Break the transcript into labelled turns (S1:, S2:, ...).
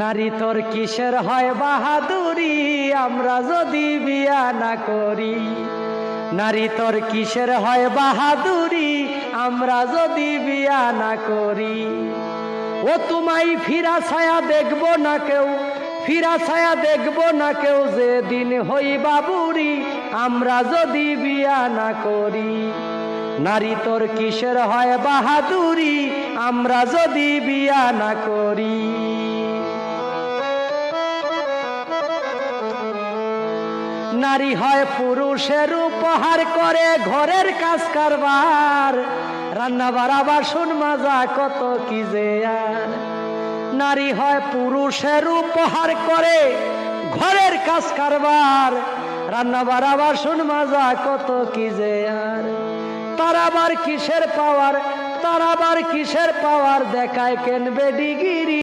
S1: নারী তোর কিসের হয় বাহাদুরি আমরা যদি বিয়া না করি। নারী তোর কিসের হয় বাহাদুরি আমরা যদি বিয়া না করি। ও তোমায় ফিরা ছায়া দেখবো না কেউ, ফিরা ছায়া দেখবো না কেউ, যেদিন হইবা বুড়ি আমরা যদি বিয়া না করি। নারী তোর কিসের হয় বাহাদুরি আমরা যদি বিয়া না করি। নারী হয় পুরুষের উপহার করে ঘরের কাজ কারবার, রান্না বাড়া বাসন মাজা কত কি যে আর। নারী হয় পুরুষের উপহার করে ঘরের কাজ কারবার, রান্না বাড়া বাসন মাজা কত কি যে আর। তার আবার কিসের পাওয়ার, তার আবার কিসের পাওয়ার দেখায় কেন বেডিগিরি।